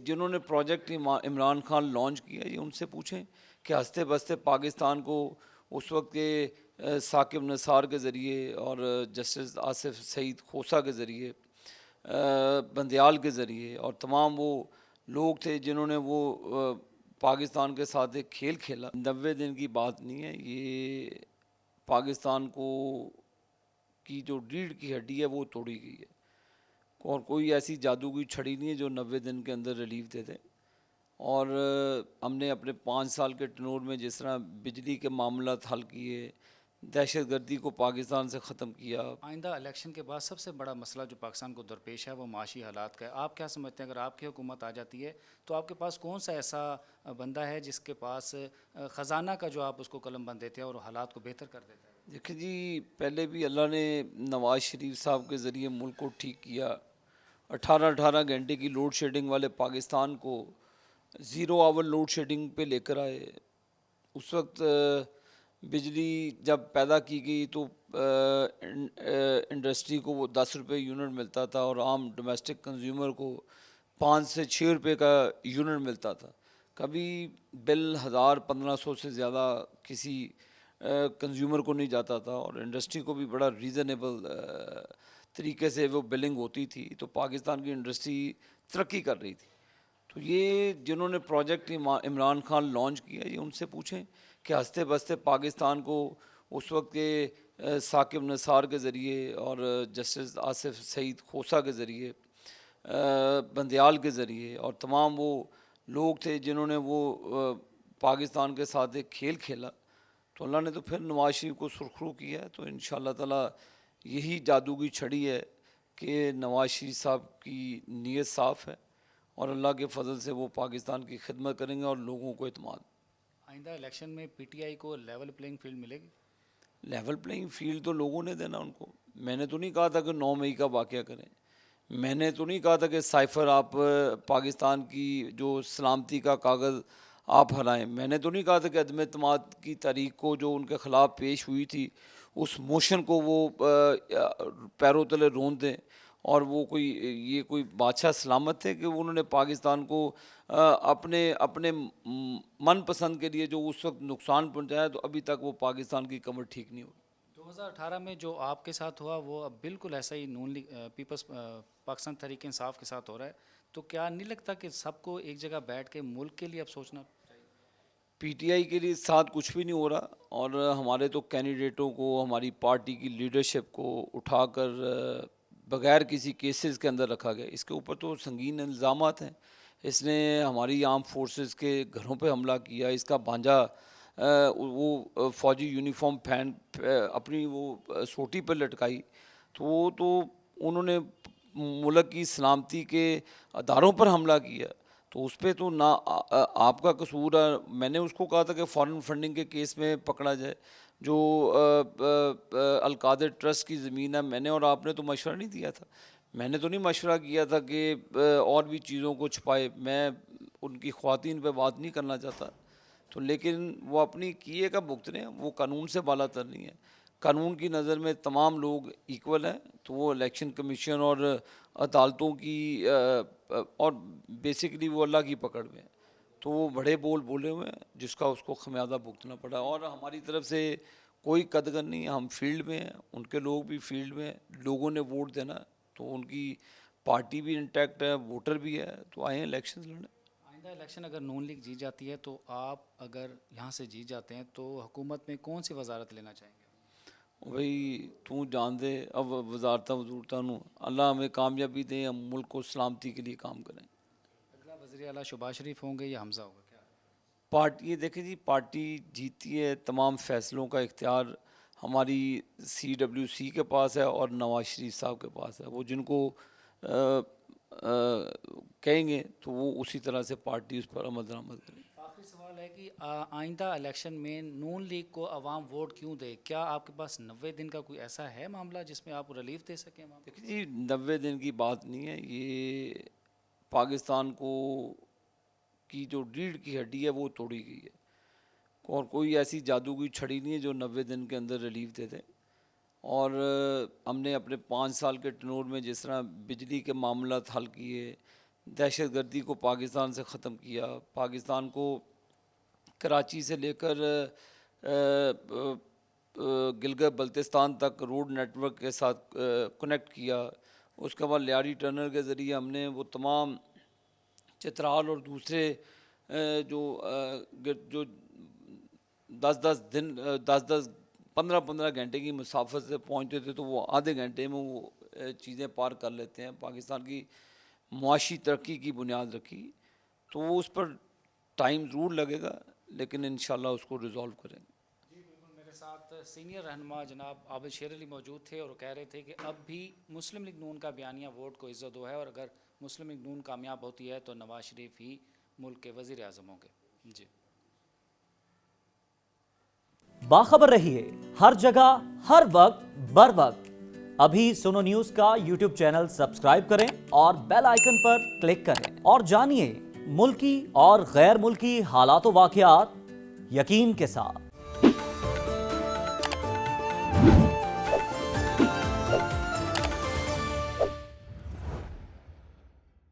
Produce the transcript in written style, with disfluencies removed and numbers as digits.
جنہوں نے project Imran Khan launch کیا یہ ان سے پوچھیں کہ ہنستے بستے پاکستان کو اس وقت کے ثاقب نثار کے ذریعے اور جسٹس آصف سعید کھوسہ کے ذریعے، بندیال کے ذریعے اور تمام وہ لوگ تھے جنہوں نے وہ پاکستان کے ساتھ ایک کھیل کھیلا۔ 90 دن کی بات نہیں ہے، یہ پاکستان کو کی جو ریڑھ کی ہڈی ہے وہ توڑی گئی ہے، اور کوئی ایسی جادوگری چھڑی نہیں ہے جو 90 دن کے اندر ریلیف دے دے۔ اور ہم نے اپنے 5 سال کے ٹنور میں جس طرح بجلی کے معاملات حل کیے، دہشت گردی کو پاکستان سے ختم کیا۔ آئندہ الیکشن کے بعد سب سے بڑا مسئلہ جو پاکستان کو درپیش ہے وہ معاشی حالات کا ہے۔ آپ کیا سمجھتے ہیں اگر آپ کی حکومت آ جاتی ہے تو آپ کے پاس کون سا ایسا بندہ ہے جس کے پاس خزانہ کا جو آپ اس کو قلم بند دیتے ہیں اور حالات کو بہتر کر دیتا ہے؟ دیکھیں جی، پہلے بھی اللہ نے نواز شریف صاحب کے ذریعے ملک کو ٹھیک کیا۔ 18 گھنٹے کی لوڈ شیڈنگ والے پاکستان کو 0 آور لوڈ شیڈنگ پہ لے کر آئے۔ اس وقت بجلی جب پیدا کی گئی تو انڈسٹری کو وہ 10 روپے یونٹ ملتا تھا اور عام ڈومیسٹک کنزیومر کو 5 سے 6 روپے کا یونٹ ملتا تھا۔ کبھی بل 1000-1500 سے زیادہ کسی کنزیومر کو نہیں جاتا تھا، اور انڈسٹری کو بھی بڑا ریزنیبل طریقے سے وہ بلنگ ہوتی تھی، تو پاکستان کی انڈسٹری ترقی کر رہی تھی۔ تو یہ جنہوں نے پروجیکٹ عمران خان لانچ کیا یہ ان سے پوچھیں کہ ہنستے بستے پاکستان کو اس وقت کے ثاقب نثار کے ذریعے اور جسٹس آصف سعید کھوسہ کے ذریعے، بندیال کے ذریعے اور تمام وہ لوگ تھے جنہوں نے وہ پاکستان کے ساتھ ایک کھیل کھیلا، تو اللہ نے تو پھر نواز شریف کو سرخرو کیا ہے۔ تو انشاءاللہ تعالیٰ یہی جادوگری چھڑی ہے کہ نواز شریف صاحب کی نیت صاف ہے، اور اللہ کے فضل سے وہ پاکستان کی خدمت کریں گے اور لوگوں کو اعتماد۔ آئندہ الیکشن میں پی ٹی آئی کو لیول پلینگ فیلڈ ملے گی؟ لیول پلینگ فیلڈ تو لوگوں نے دینا ان کو۔ میں نے تو نہیں کہا تھا کہ 9 مئی کا واقعہ کریں، میں نے تو نہیں کہا تھا کہ سائفر آپ پاکستان کی جو سلامتی کا کاغذ آپ ہرائیں، میں نے تو نہیں کہا تھا کہ عدم اعتماد کی تاریخ کو جو ان کے خلاف پیش ہوئی تھی اس موشن کو وہ پیروں تلے روند دیں، اور وہ یہ کوئی بادشاہ سلامت تھے کہ انہوں نے پاکستان کو اپنے من پسند کے لیے جو اس وقت نقصان پہنچایا، تو ابھی تک وہ پاکستان کی کمر ٹھیک نہیں ہوئی۔ 2018 میں جو آپ کے ساتھ ہوا وہ اب بالکل ایسا ہی نون لیگ پیپلز پاکستان تحریک انصاف کے ساتھ ہو رہا ہے، تو کیا نہیں لگتا کہ سب کو ایک جگہ بیٹھ کے ملک کے لیے اب سوچنا چاہیے؟ پی ٹی آئی کے لیے ساتھ کچھ بھی نہیں ہو رہا، اور ہمارے تو کینڈیڈیٹوں کو، ہماری پارٹی کی لیڈرشپ کو اٹھا کر بغیر کسی کیسز کے اندر رکھا گیا۔ اس کے اوپر تو سنگین الزامات ہیں۔ اس نے ہماری آرم فورسز کے گھروں پہ حملہ کیا، اس کا بھانجا وہ فوجی یونیفارم پہن اپنی وہ سوٹی پہ لٹکائی، تو انہوں نے ملک کی سلامتی کے اداروں پر حملہ کیا، تو اس پہ تو نہ آپ کا قصور ہے۔ میں نے اس کو کہا تھا کہ فارن فنڈنگ کے کیس میں پکڑا جائے، جو القادر ٹرسٹ کی زمین ہے، میں نے اور آپ نے تو مشورہ نہیں دیا تھا، میں نے تو نہیں مشورہ کیا تھا کہ اور بھی چیزوں کو چھپائے۔ میں ان کی خواتین پہ بات نہیں کرنا چاہتا، تو لیکن وہ اپنی کیے کا بھگت رہے ہیں، وہ قانون سے بالا تر نہیں ہے۔ قانون کی نظر میں تمام لوگ ایکول ہیں، تو وہ الیکشن کمیشن اور عدالتوں کی اور بیسکلی وہ اللہ کی پکڑ میں ہیں، تو وہ بڑے بول بولے ہوئے ہیں جس کا اس کو خمیازہ بھگتنا پڑا، اور ہماری طرف سے کوئی قدغن نہیں ہے۔ ہم فیلڈ میں ہیں، ان کے لوگ بھی فیلڈ میں ہیں، لوگوں نے ووٹ دینا، تو ان کی پارٹی بھی انٹیکٹ ہے، ووٹر بھی ہے، تو آئیں الیکشن لڑیں۔ آئندہ الیکشن اگر نون لیگ جیت جاتی ہے تو آپ اگر یہاں سے جیت جاتے ہیں تو حکومت میں کون سی وزارت لینا چاہیں گے؟ بھائی تو جان دے، اب وزارتاں وزورتاں نو اللہ ہمیں کامیابی دیں، ہم ملک کو سلامتی کے لیے کام کریں۔ اگلا وزیر اعلیٰ شہباز شریف ہوں گے یا حمزہ ہوگا کیا؟ پارٹی یہ دیکھیں جی، پارٹی جیتی ہے، تمام فیصلوں کا اختیار ہماری CWC کے پاس ہے اور نواز شریف صاحب کے پاس ہے۔ وہ جن کو کہیں گے تو وہ اسی طرح سے پارٹی اس پر عمل درآمد کرے۔ آخری سوال ہے کہ آئندہ الیکشن میں نون لیگ کو عوام ووٹ کیوں دے؟ کیا آپ کے پاس 90 دن کا کوئی ایسا ہے معاملہ جس میں آپ ریلیف دے سکیں؟ دیکھیں جی، 90 دن کی بات نہیں ہے، یہ پاکستان کو کی جو ریڑھ کی ہڈی ہے وہ توڑی گئی ہے، اور کوئی ایسی جادوگری چھڑی نہیں ہے جو 90 دن کے اندر ریلیف دے دے۔ اور ہم نے اپنے 5 سال کے ٹنور میں جس طرح بجلی کے معاملات حل کیے، دہشت گردی کو پاکستان سے ختم کیا، پاکستان کو کراچی سے لے کر گلگت بلتستان تک روڈ نیٹ ورک کے ساتھ کنیکٹ کیا. اس کے بعد لیاری ٹنل کے ذریعے ہم نے وہ تمام چترال اور دوسرے جو 15 گھنٹے کی مسافت سے پہنچتے تھے تو وہ آدھے گھنٹے میں وہ چیزیں پار کر لیتے ہیں. پاکستان کی معاشی ترقی کی بنیاد رکھی، تو وہ اس پر ٹائم ضرور لگے گا لیکن انشاءاللہ اس کو ریزالو کریں گے. جی بالکل، میرے ساتھ سینئر رہنما جناب عابد شیر علی موجود تھے اور کہہ رہے تھے کہ اب بھی مسلم لیگ نون کا بیانیہ ووٹ کو عزت دو ہے، اور اگر مسلم لیگ نون کامیاب ہوتی ہے تو نواز شریف ہی ملک کے وزیر اعظم ہوں گے. جی باخبر رہیے ہر جگہ ہر وقت بر وقت. ابھی سنو نیوز کا یوٹیوب چینل سبسکرائب کریں اور بیل آئیکن پر کلک کریں اور جانیے ملکی اور غیر ملکی حالات و واقعات یقین کے ساتھ.